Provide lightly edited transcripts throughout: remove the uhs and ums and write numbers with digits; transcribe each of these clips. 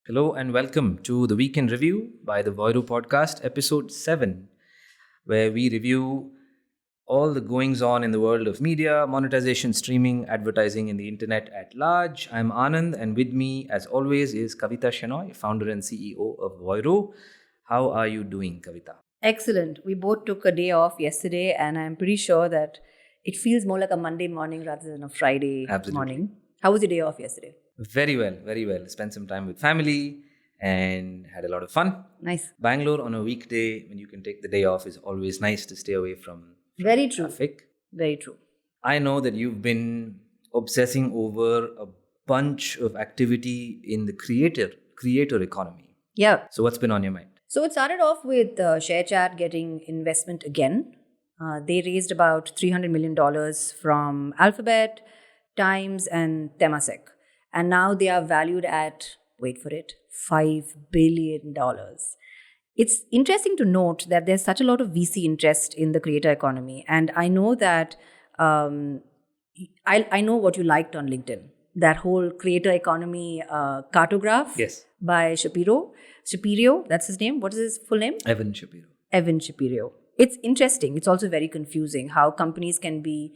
Hello and welcome to the Weekend Review by the Voiro podcast, episode 7, where we review all the goings on in the world of media, monetization, streaming, advertising, and the internet at large. I'm Anand, and with me, as always, is Kavita Shenoy, founder and CEO of Voiro. How are you doing, Kavita? Excellent. We both took a day off yesterday, and I'm pretty sure that it feels more like a Monday morning rather than a Friday morning. How was your day off yesterday? Very well, very well. Spent some time with family and had a lot of fun. Nice. Bangalore on a weekday, when you can take the day off, is always nice to stay away from Very true. traffic. Very true. I know that you've been obsessing over a bunch of activity in the creator economy. Yeah. So what's been on your mind? So it started off with ShareChat getting investment again. They raised about $300 million from Alphabet, Times, and Temasek. And now they are valued at, wait for it, $5 billion. It's interesting to note that there's such a lot of VC interest in the creator economy. And I know that I know what you liked on LinkedIn, that whole creator economy cartograph by Shapiro. Shapiro, that's his name. What is his full name? Evan Shapiro. It's interesting. It's also very confusing how companies can be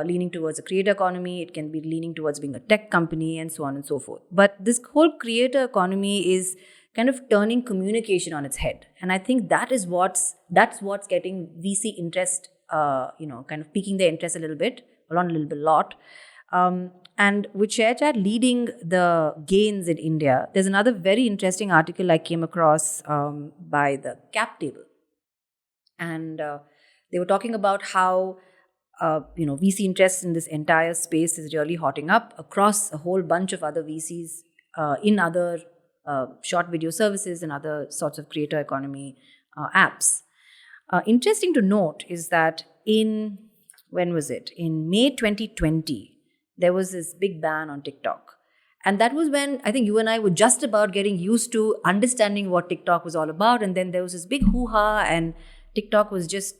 leaning towards a creator economy. It can be leaning towards being a tech company and so on and so forth. But this whole creator economy is kind of turning communication on its head. And I think that's what's getting VC interest, kind of piquing their interest a little bit, or not a little bit, a lot. And with ShareChat leading the gains in India, there's another very interesting article I came across by the CapTable. And they were talking about how VC interest in this entire space is really hotting up across a whole bunch of other VCs in other short video services and other sorts of creator economy apps. Interesting to note is that in May 2020, there was this big ban on TikTok. And that was when I think you and I were just about getting used to understanding what TikTok was all about. And then there was this big hoo-ha and TikTok was just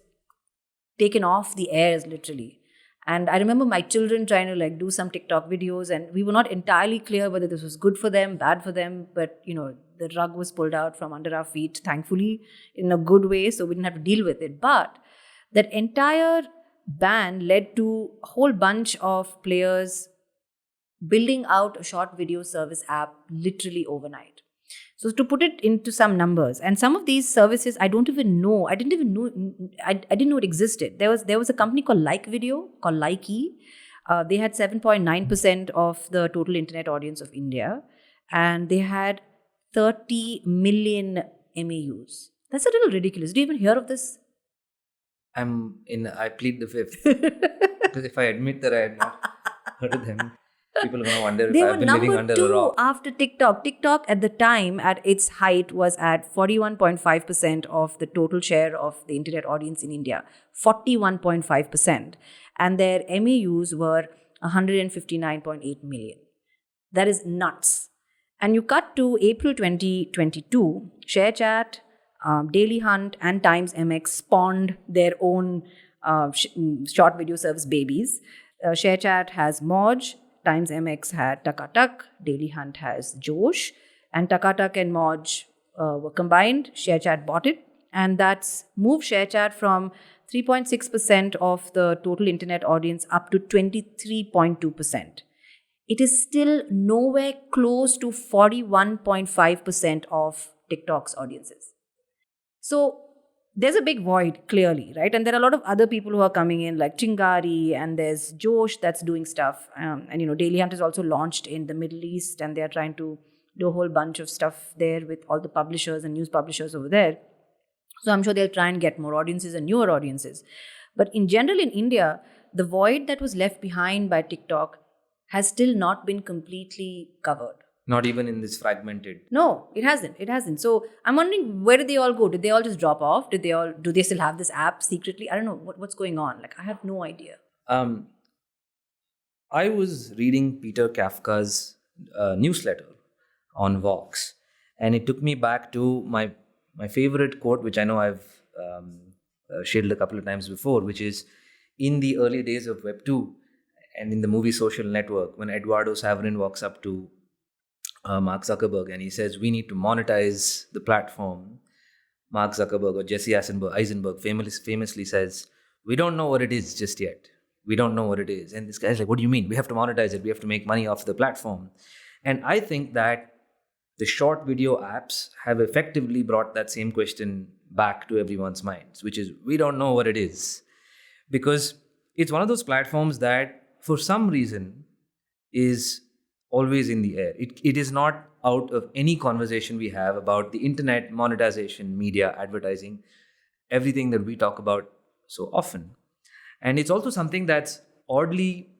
taken off the airs, literally. And I remember my children trying to do some TikTok videos, and we were not entirely clear whether this was good for them, bad for them. But, the rug was pulled out from under our feet, thankfully, in a good way, so we didn't have to deal with it. But that entire ban led to a whole bunch of players building out a short video service app literally overnight. So to put it into some numbers, and some of these services I didn't know it existed. There was a company called Likey. They had 7.9% of the total internet audience of India, and they had 30 million MAUs. That's a little ridiculous. Do you even hear of this? I plead the fifth. Because if I admit that I had not heard of them, people are going to wonder if I've been living under a rock. After TikTok. TikTok at the time, at its height, was at 41.5% of the total share of the internet audience in India. 41.5%. And their MAUs were 159.8 million. That is nuts. And you cut to April 2022, ShareChat, Daily Hunt, and Times MX spawned their own short video service babies. ShareChat has Moj, Times MX had Takatak, Daily Hunt has Josh, and Takatak and Moj were combined. ShareChat bought it, and that's moved ShareChat from 3.6% of the total internet audience up to 23.2%. It is still nowhere close to 41.5% of TikTok's audiences. So there's a big void, clearly, right? And there are a lot of other people who are coming in, like Chingari, and there's Josh that's doing stuff. And Daily Hunt is also launched in the Middle East, and they're trying to do a whole bunch of stuff there with all the publishers and news publishers over there. So I'm sure they'll try and get more audiences and newer audiences. But in general, in India, the void that was left behind by TikTok has still not been completely covered. Not even in this fragmented. No, it hasn't. So I'm wondering, where did they all go? Did they all just drop off? Do they still have this app secretly? I don't know what's going on. I have no idea. I was reading Peter Kafka's newsletter on Vox, and it took me back to my favorite quote, which I know I've shared a couple of times before, which is, in the early days of Web 2 and in the movie Social Network, when Eduardo Saverin walks up to Mark Zuckerberg, and he says we need to monetize the platform. Mark Zuckerberg or Jesse Eisenberg famously says, "We don't know what it is just yet. We don't know what it is." And this guy's like, "What do you mean? We have to monetize it. We have to make money off the platform." And I think that the short video apps have effectively brought that same question back to everyone's minds, which is we don't know what it is. Because it's one of those platforms that, for some reason, is always in the air. It is not out of any conversation we have about the internet, monetization, media, advertising, everything that we talk about so often. And it's also something that's oddly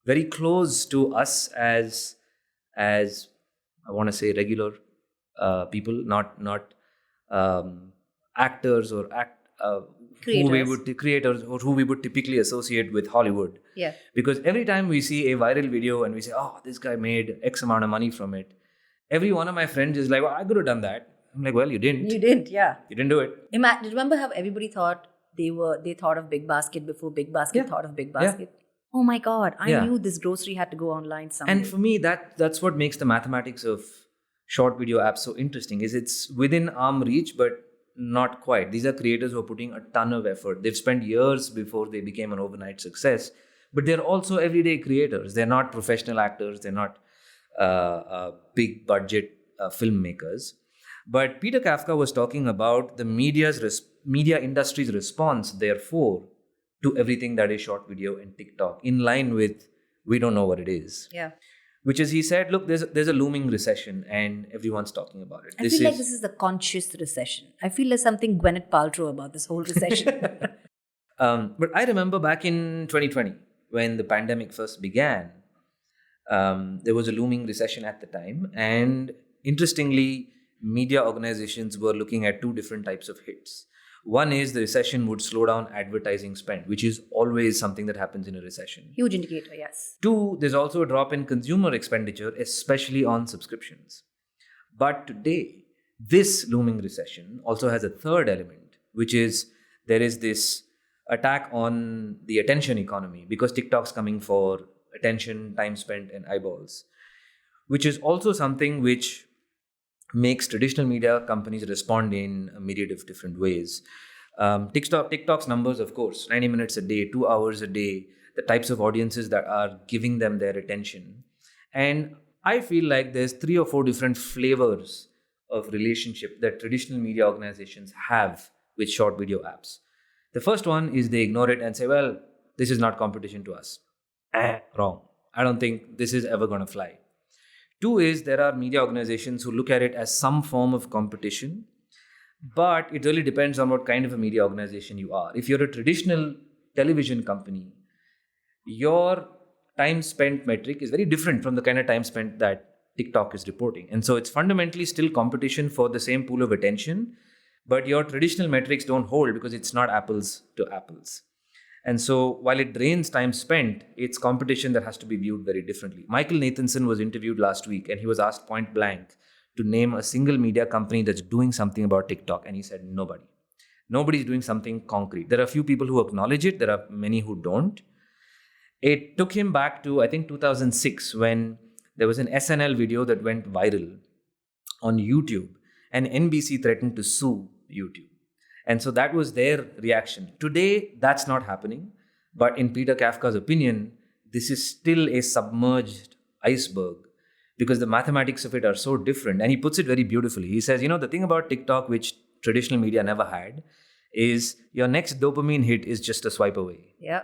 very close to us as I want to say regular people, not actors or creators or who we would typically associate with Hollywood. Yeah. Because every time we see a viral video and we say, "Oh, this guy made X amount of money from it," every one of my friends is like, "Well, I could have done that." I'm like, "Well, you didn't. You didn't, yeah. You didn't do it." Remember how everybody thought they thought of Big Basket before Big Basket thought of Big Basket? Oh my God, I knew this grocery had to go online someday. And for me, that's what makes the mathematics of short video apps so interesting. Is it's within arm reach, but not quite. These are creators who are putting a ton of effort. They've spent years before they became an overnight success, but they're also everyday creators. They're not professional actors. They're not big budget filmmakers. But Peter Kafka was talking about the media industry's response, therefore, to everything that is short video and TikTok, in line with we don't know what it is. Yeah. Which is, he said, look, there's a looming recession and everyone's talking about it. I feel like this is the conscious recession. I feel there's something Gwyneth Paltrow about this whole recession. But I remember back in 2020, when the pandemic first began, there was a looming recession at the time. And interestingly, media organizations were looking at two different types of hits. One is the recession would slow down advertising spend, which is always something that happens in a recession. Huge indicator, yes. Two, there's also a drop in consumer expenditure, especially on subscriptions. But today, this looming recession also has a third element, which is there is this attack on the attention economy because TikTok's coming for attention, time spent, and eyeballs, which is also something which makes traditional media companies respond in a myriad of different ways. TikTok's numbers, of course, 90 minutes a day, 2 hours a day, the types of audiences that are giving them their attention. And I feel like there's 3 or 4 different flavors of relationship that traditional media organizations have with short video apps. The first one is they ignore it and say, well, this is not competition to us. Wrong. I don't think this is ever going to fly. Two is there are media organizations who look at it as some form of competition, but it really depends on what kind of a media organization you are. If you're a traditional television company, your time spent metric is very different from the kind of time spent that TikTok is reporting. And so it's fundamentally still competition for the same pool of attention, but your traditional metrics don't hold because it's not apples to apples. And so while it drains time spent, it's competition that has to be viewed very differently. Michael Nathanson was interviewed last week and he was asked point blank to name a single media company that's doing something about TikTok. And he said, nobody. Nobody's doing something concrete. There are a few people who acknowledge it. There are many who don't. It took him back to, I think, 2006 when there was an SNL video that went viral on YouTube and NBC threatened to sue YouTube. And so that was their reaction. Today, that's not happening. But in Peter Kafka's opinion, this is still a submerged iceberg because the mathematics of it are so different. And he puts it very beautifully. He says, the thing about TikTok, which traditional media never had, is your next dopamine hit is just a swipe away. Yeah.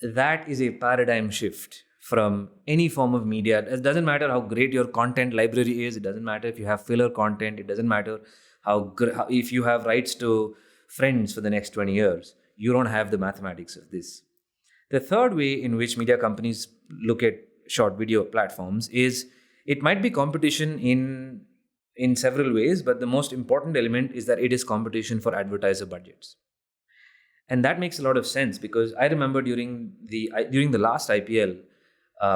That is a paradigm shift from any form of media. It doesn't matter how great your content library is. It doesn't matter if you have filler content. It doesn't matter if you have rights to Friends for the next 20 years. You don't have the mathematics of this. The third way in which media companies look at short video platforms is it might be competition in several ways, but the most important element is that it is competition for advertiser budgets. And that makes a lot of sense because I remember during the last IPL,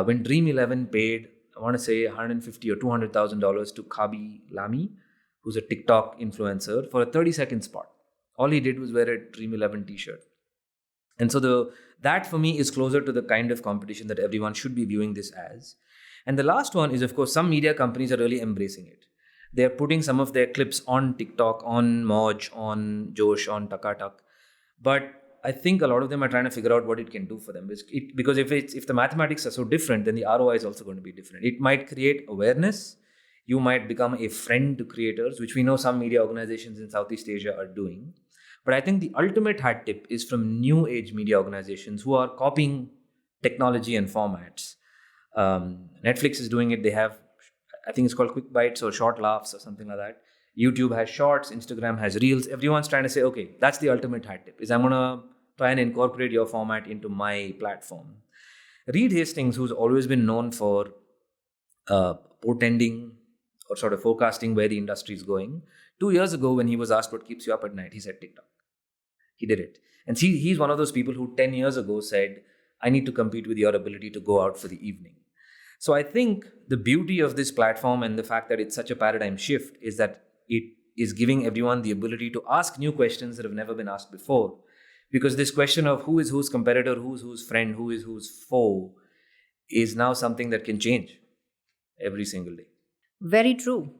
when Dream11 paid, I want to say $150,000 or $200,000 to Kabi Lami, who's a TikTok influencer, for a 30-second spot. All he did was wear a Dream11 t-shirt. And so that for me is closer to the kind of competition that everyone should be viewing this as. And the last one is, of course, some media companies are really embracing it. They're putting some of their clips on TikTok, on Moj, on Josh, on Takatak. But I think a lot of them are trying to figure out what it can do for them. Because if the mathematics are so different, then the ROI is also going to be different. It might create awareness. You might become a friend to creators, which we know some media organizations in Southeast Asia are doing. But I think the ultimate hat tip is from new age media organizations who are copying technology and formats. Netflix is doing it. They have, I think it's called quick bites or short laughs or something like that. YouTube has shorts, Instagram has reels. Everyone's trying to say, okay, that's the ultimate hat tip, is I'm going to try and incorporate your format into my platform. Reed Hastings, who's always been known for portending or sort of forecasting where the industry is going, 2 years ago when he was asked what keeps you up at night, he said TikTok. He did it. And see, he's one of those people who 10 years ago said, I need to compete with your ability to go out for the evening. So I think the beauty of this platform and the fact that it's such a paradigm shift is that it is giving everyone the ability to ask new questions that have never been asked before. Because this question of who is whose competitor, who is whose friend, who is whose foe is now something that can change every single day. Very true.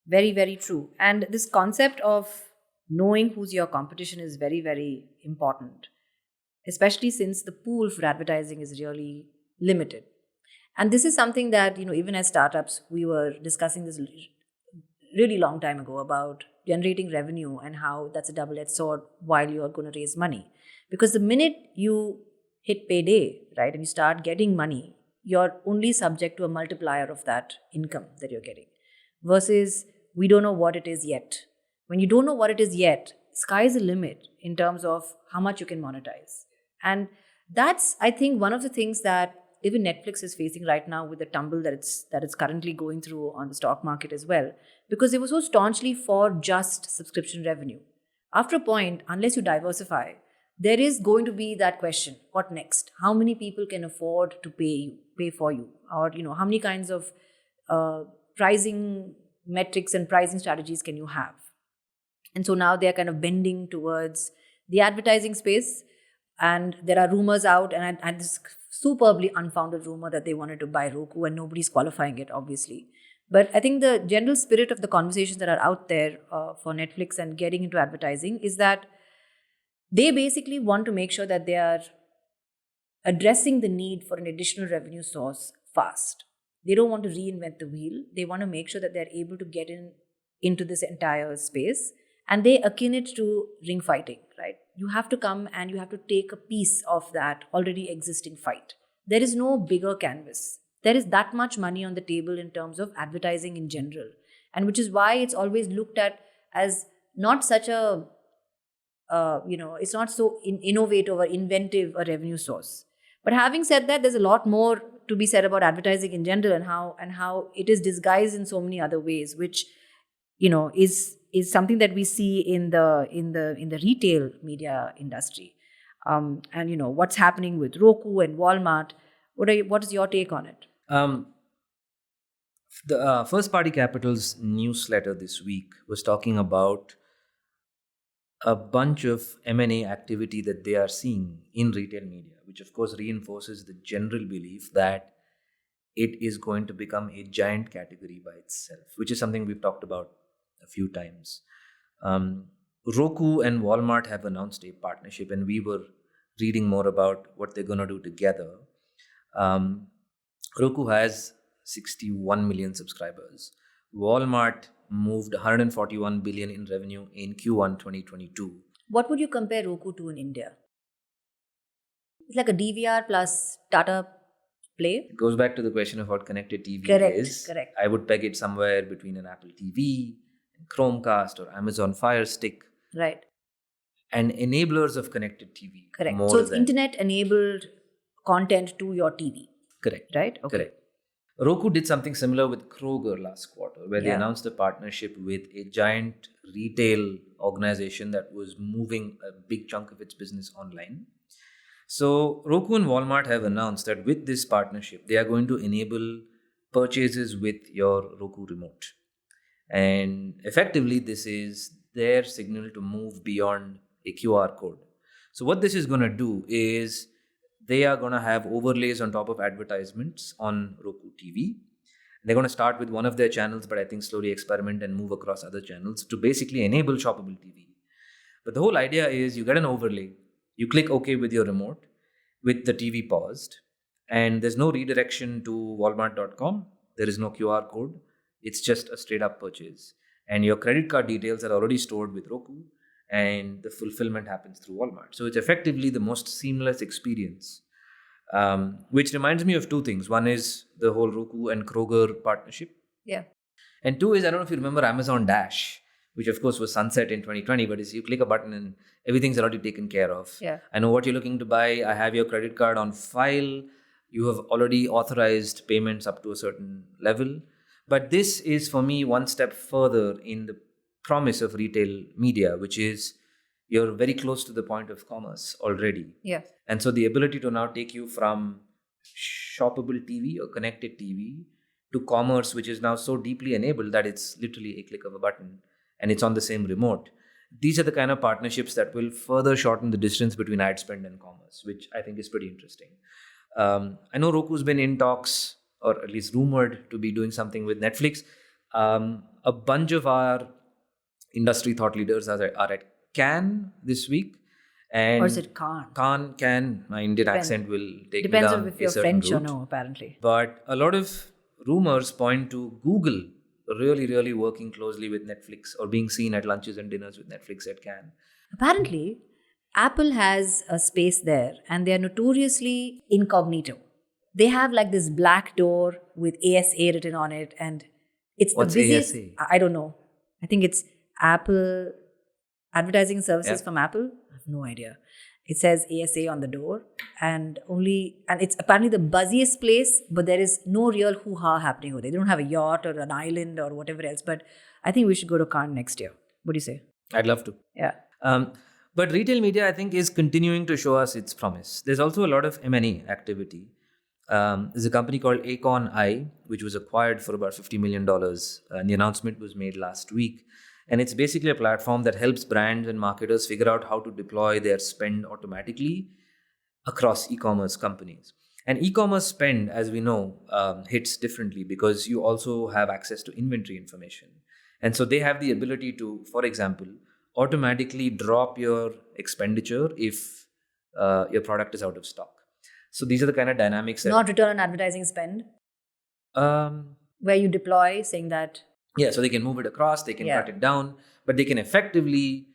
Very, very true. And this concept of knowing who's your competition is very, very important, especially since the pool for advertising is really limited. And this is something that, even as startups, we were discussing this really long time ago about generating revenue and how that's a double-edged sword while you're going to raise money. Because the minute you hit payday, right, and you start getting money, you're only subject to a multiplier of that income that you're getting. Versus we don't know what it is yet. When you don't know what it is yet, sky's the limit in terms of how much you can monetize. And that's, I think, one of the things that even Netflix is facing right now with the tumble that it's currently going through on the stock market as well, because they were so staunchly for just subscription revenue. After a point, unless you diversify, there is going to be that question: what next? How many people can afford to pay for you, or how many kinds of pricing metrics and pricing strategies can you have? And so now they are kind of bending towards the advertising space, and there are rumors out, and this superbly unfounded rumor that they wanted to buy Roku, and nobody's qualifying it, obviously. But I think the general spirit of the conversations that are out there for Netflix and getting into advertising is that they basically want to make sure that they are addressing the need for an additional revenue source fast. They don't want to reinvent the wheel. They want to make sure that they're able to get into this entire space, and they akin it to ring fighting, right? You have to come and you have to take a piece of that already existing fight. There is no bigger canvas. There is that much money on the table in terms of advertising in general, and which is why it's always looked at as not such a, it's not so innovative or inventive a revenue source. But having said that, there's a lot more to be said about advertising in general and how it is disguised in so many other ways, which is something that we see in the retail media industry. And what's happening with Roku and Walmart. What is your take on it? The First Party Capital's newsletter this week was talking about a bunch of M&A activity that they are seeing in retail media, which of course reinforces the general belief that it is going to become a giant category by itself, which is something we've talked about a few times. Roku and Walmart have announced a partnership, and we were reading more about what they're going to do together. Roku has 61 million subscribers. Walmart moved 141 billion in revenue in Q1 2022. What would you compare Roku to in India? It's like a DVR plus Tata Play. It goes back to the question of what connected TV is. Correct. I would peg it somewhere between an Apple TV, Chromecast, or Amazon Fire Stick. Right. And enablers of connected TV. Correct. So it's internet-enabled content to your TV. Correct. Right? Okay. Correct. Roku did something similar with Kroger last quarter, where they announced a partnership with a giant retail organization that was moving a big chunk of its business online. So Roku and Walmart have announced that with this partnership, they are going to enable purchases with your Roku remote. And effectively, this is their signal to move beyond a QR code. So what this is going to do is they are going to have overlays on top of advertisements on Roku TV. They're going to start with one of their channels, but I think slowly experiment and move across other channels to basically enable shoppable TV. But the whole idea is you get an overlay, you click OK with your remote with the TV paused, and there's no redirection to Wallmart.com. There is no QR code. It's just a straight up purchase. And your credit card details are already stored with Roku, and the fulfillment happens through Walmart. So it's effectively the most seamless experience, which reminds me of two things. One is the whole Roku and Kroger partnership. Yeah. And two is, I don't know if you remember Amazon Dash, which of course was sunset in 2020, but is you click a button and everything's already taken care of. Yeah. I know what you're looking to buy. I have your credit card on file. You have already authorized payments up to a certain level. But this is for me one step further in the promise of retail media, which is you're very close to the point of commerce already. Yeah. And so the ability to now take you from shoppable TV or connected TV to commerce, which is now so deeply enabled that it's literally a click of a button and it's on the same remote. These are the kind of partnerships that will further shorten the distance between ad spend and commerce, which I think is pretty interesting. I know Roku's been in talks, or at least rumored to be doing something with Netflix. A bunch of our industry thought leaders are at Cannes this week. And Or is it Cannes? Cannes. My Indian accent will take Depends me on down if you're a certain French or route. no, apparently. But a lot of rumors point to Google really, really working closely with Netflix or being seen at lunches and dinners with Netflix at Cannes. Apparently, Apple has a space there and they are notoriously incognito. They have like this black door with ASA written on it, and it's What's the busiest. ASA? I don't know. I think it's Apple Advertising Services from Apple. I have no idea. It says ASA on the door, and it's apparently the buzziest place, but there is no real hoo-ha happening over there. They don't have a yacht or an island or whatever else. But I think we should go to Cannes next year. What do you say? I'd love to. Yeah. But retail media, I think, is continuing to show us its promise. There's also a lot of M&A activity. There's a company called Acon I, which was acquired for about $50 million. And the announcement was made last week. And it's basically a platform that helps brands and marketers figure out how to deploy their spend automatically across e-commerce companies. And e-commerce spend, as we know, hits differently because you also have access to inventory information. And so they have the ability to, for example, automatically drop your expenditure if your product is out of stock. So these are the kind of dynamics that... Not return on advertising spend, where you deploy, saying that... Yeah, so they can move it across, they can cut it down, but they can effectively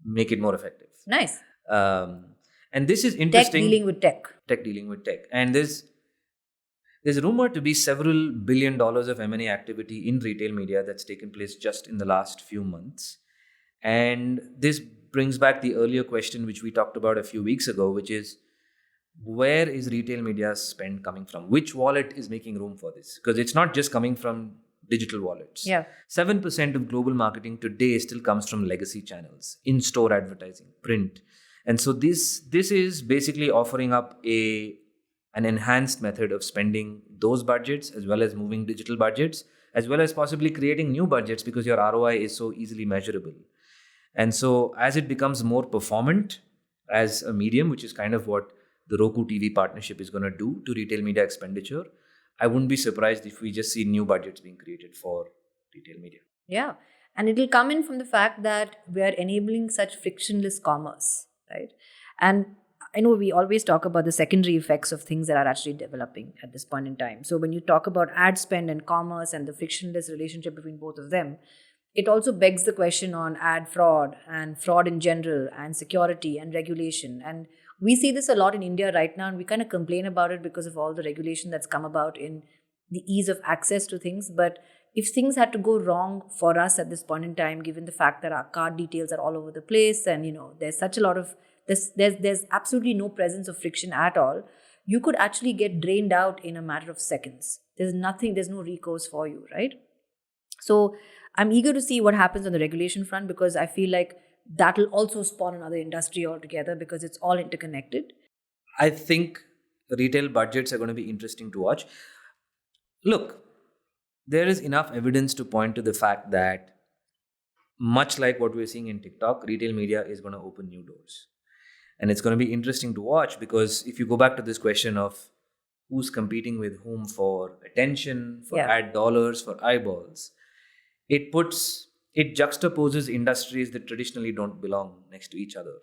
make it more effective. Nice. And this is interesting. Tech dealing with tech. Tech dealing with tech. And there's rumored to be several $1 billion of M&A activity in retail media that's taken place just in the last few months. And this brings back the earlier question which we talked about a few weeks ago, which is, where is retail media spend coming from? Which wallet is making room for this? Because it's not just coming from digital wallets. 7% of global marketing today still comes from legacy channels, in-store advertising, print. And so this is basically offering up an enhanced method of spending those budgets, as well as moving digital budgets, as well as possibly creating new budgets because your ROI is so easily measurable. And so as it becomes more performant as a medium, which is kind of what the Roku TV partnership is going to do to retail media expenditure, I wouldn't be surprised if we just see new budgets being created for retail media. Yeah. And it'll come in from the fact that we are enabling such frictionless commerce, right? And I know we always talk about the secondary effects of things that are actually developing at this point in time. So when you talk about ad spend and commerce and the frictionless relationship between both of them, it also begs the question on ad fraud and fraud in general and security and regulation. And we see this a lot in India right now, and we kind of complain about it because of all the regulation that's come about in the ease of access to things. But if things had to go wrong for us at this point in time, given the fact that our card details are all over the place and, there's such a lot of, there's absolutely no presence of friction at all, you could actually get drained out in a matter of seconds. There's no recourse for you, right? So I'm eager to see what happens on the regulation front, because I feel like that will also spawn another industry altogether because it's all interconnected. I think retail budgets are going to be interesting to watch. Look, there is enough evidence to point to the fact that, much like what we're seeing in TikTok, retail media is going to open new doors. And it's going to be interesting to watch, because if you go back to this question of who's competing with whom for attention, for ad dollars, for eyeballs, it juxtaposes industries that traditionally don't belong next to each other.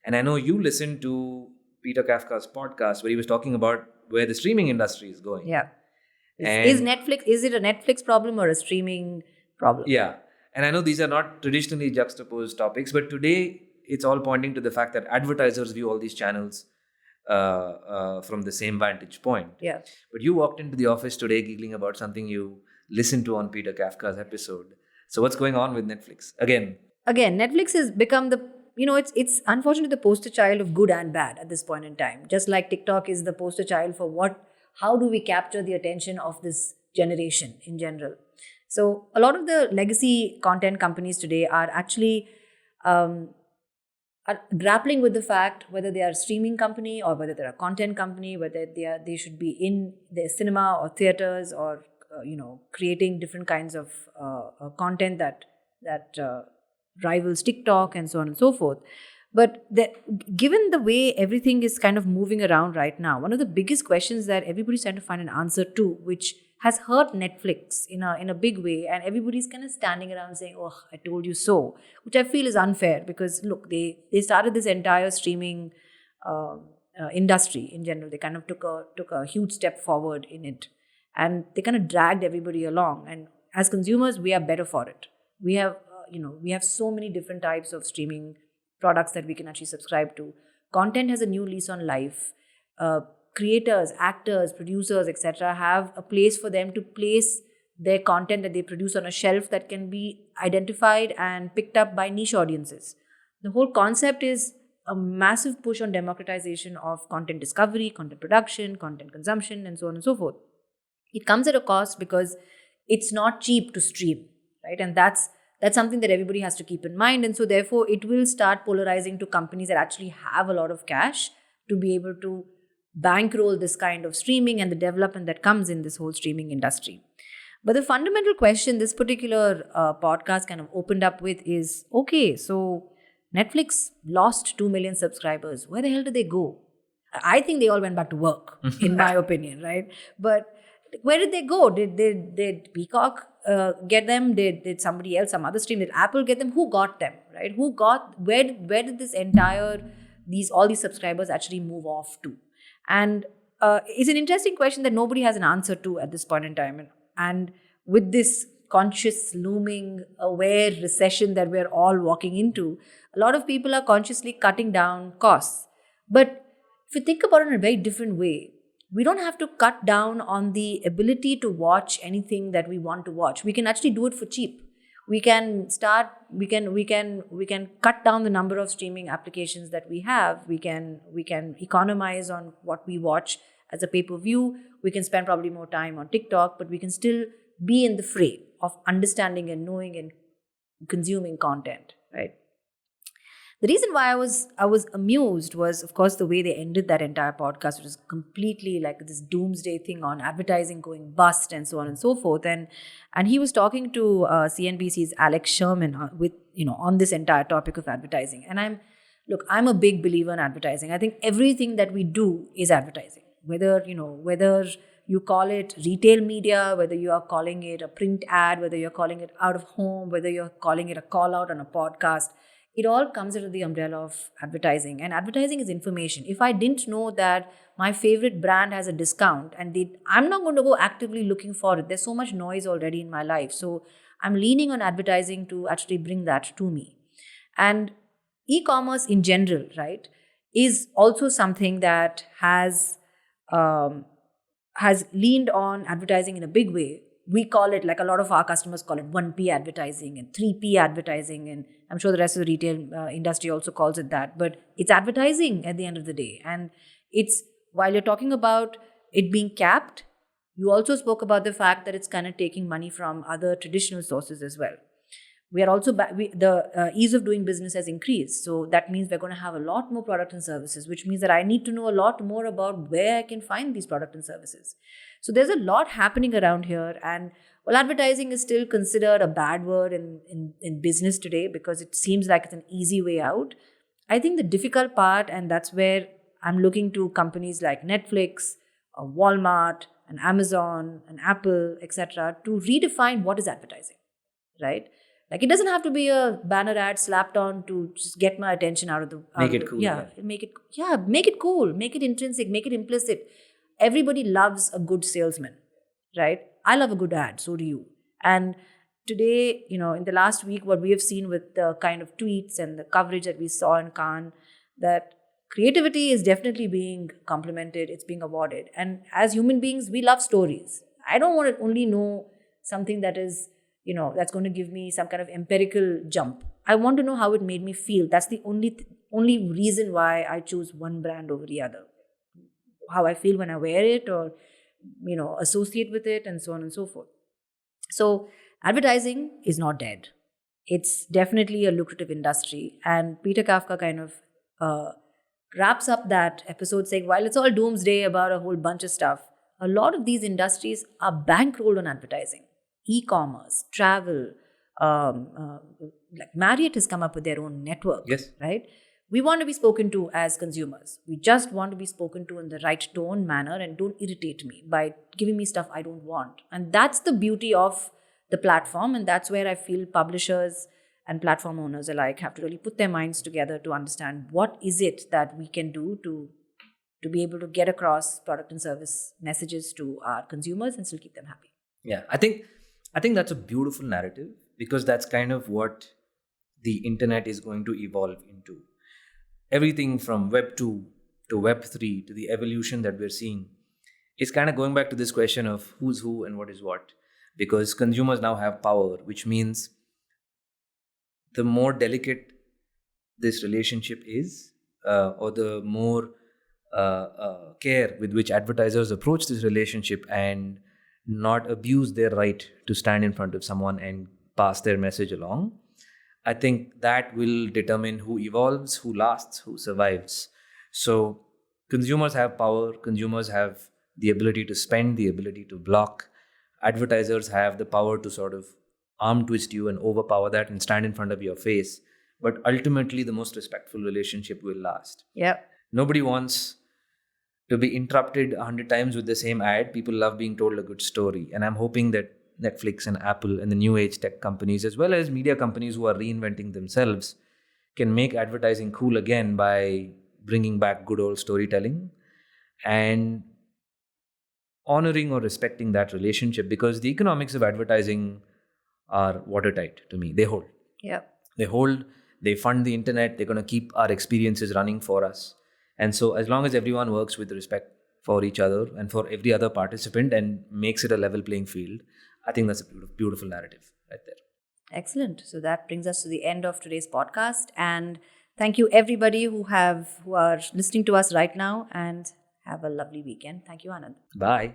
And I know you listened to Peter Kafka's podcast where he was talking about where the streaming industry is going. Yeah. Is it a Netflix problem or a streaming problem? Yeah. And I know these are not traditionally juxtaposed topics, but today it's all pointing to the fact that advertisers view all these channels from the same vantage point. Yeah. But you walked into the office today giggling about something you listened to on Peter Kafka's episode. So what's going on with Netflix? Again, Netflix has become it's unfortunately the poster child of good and bad at this point in time. Just like TikTok is the poster child for how do we capture the attention of this generation in general. So a lot of the legacy content companies today are actually are grappling with the fact whether they are a streaming company or whether they're a content company, whether they should be in the cinema or theaters or creating different kinds of content that rivals TikTok and so on and so forth. But given the way everything is kind of moving around right now, one of the biggest questions that everybody's trying to find an answer to, which has hurt Netflix in a big way, and everybody's kind of standing around saying, "Oh, I told you so," which I feel is unfair, because look, they started this entire streaming industry in general. They kind of took a huge step forward in it, and they kind of dragged everybody along. And as consumers, we are better for it. We have we have so many different types of streaming products that we can actually subscribe to. Content has a new lease on life. Creators, actors, producers, etc. have a place for them to place their content that they produce on a shelf that can be identified and picked up by niche audiences. The whole concept is a massive push on democratization of content discovery, content production, content consumption, and so on and so forth. It comes at a cost because it's not cheap to stream, right? And that's something that everybody has to keep in mind. And so therefore, it will start polarizing to companies that actually have a lot of cash to be able to bankroll this kind of streaming and the development that comes in this whole streaming industry. But the fundamental question this particular podcast kind of opened up with is, okay, so Netflix lost 2 million subscribers. Where the hell did they go? I think they all went back to work, in my opinion, right? But where did they go? Did Peacock get them? Did somebody else, some other stream, did Apple get them? Who got them, right? Where did this all these subscribers actually move off to? And it's an interesting question that nobody has an answer to at this point in time. And with this conscious, looming, aware recession that we're all walking into, a lot of people are consciously cutting down costs. But if you think about it in a very different way, we don't have to cut down on the ability to watch anything that we want to watch. We can actually do it for cheap. We can cut down the number of streaming applications that we have. We can economize on what we watch as a pay-per-view. We can spend probably more time on TikTok, but we can still be in the fray of understanding and knowing and consuming content, right? The reason why I was amused was, of course, the way they ended that entire podcast, which was completely like this doomsday thing on advertising going bust and so on and so forth. And he was talking to CNBC's Alex Sherman on this entire topic of advertising. And I'm a big believer in advertising. I think everything that we do is advertising. Whether you call it retail media, whether you are calling it a print ad, whether you're calling it out of home, whether you're calling it a call out on a podcast. It all comes under the umbrella of advertising. And advertising is information. If I didn't know that my favorite brand has a discount, I'm not going to go actively looking for it. There's so much noise already in my life. So I'm leaning on advertising to actually bring that to me. And e-commerce in general, right, is also something that has leaned on advertising in a big way. We call it, like a lot of our customers call it 1P advertising and 3P advertising, and I'm sure the rest of the retail industry also calls it that. But it's advertising at the end of the day. And it's, while you're talking about it being capped, you also spoke about the fact that it's kind of taking money from other traditional sources as well. We are also, the ease of doing business has increased. So that means we're going to have a lot more product and services, which means that I need to know a lot more about where I can find these product and services. So there's a lot happening around here. And while advertising is still considered a bad word in business today because it seems like it's an easy way out, I think the difficult part, and that's where I'm looking to companies like Netflix, Walmart, and Amazon, and Apple, etc., to redefine what is advertising, right? Like it doesn't have to be a banner ad slapped on to just get my attention out of the Make it cool. make it cool, make it intrinsic, make it implicit. Everybody loves a good salesman, right? I love a good ad, so do you. And today, in the last week, what we have seen with the kind of tweets and the coverage that we saw in Cannes, that creativity is definitely being complimented, it's being awarded. And as human beings, we love stories. I don't want to only know something that is, that's going to give me some kind of empirical jump. I want to know how it made me feel. That's the only reason why I choose one brand over the other. How I feel when I wear it, or associate with it, and so on and so forth. So advertising is not dead. It's definitely a lucrative industry. And Peter Kafka kind of wraps up that episode saying, while it's all doomsday about a whole bunch of stuff, a lot of these industries are bankrolled on advertising. E-commerce, travel, like Marriott has come up with their own network, yes, right? We want to be spoken to as consumers. We just want to be spoken to in the right tone, manner, and don't irritate me by giving me stuff I don't want. And that's the beauty of the platform. And that's where I feel publishers and platform owners alike have to really put their minds together to understand what is it that we can do to be able to get across product and service messages to our consumers and still keep them happy. Yeah, I think that's a beautiful narrative, because that's kind of what the internet is going to evolve into. Everything from Web 2 to Web 3 to the evolution that we're seeing is kind of going back to this question of who's who and what is what. Because consumers now have power, which means the more delicate this relationship is, or the more care with which advertisers approach this relationship and not abuse their right to stand in front of someone and pass their message along, I think that will determine who evolves, who lasts, who survives. So consumers have power, consumers have the ability to spend, the ability to block. Advertisers have the power to sort of arm twist you and overpower that and stand in front of your face. But ultimately, the most respectful relationship will last. Yeah. Nobody wants to be interrupted 100 times with the same ad. People love being told a good story. And I'm hoping that Netflix and Apple and the new age tech companies, as well as media companies who are reinventing themselves, can make advertising cool again by bringing back good old storytelling and honoring or respecting that relationship, because the economics of advertising are watertight to me. They hold. Yeah. They hold. They fund the internet. They're going to keep our experiences running for us. And so as long as everyone works with respect for each other and for every other participant and makes it a level playing field, I think that's a beautiful narrative right there. Excellent. So that brings us to the end of today's podcast. And thank you everybody who are listening to us right now, and have a lovely weekend. Thank you, Anand. Bye.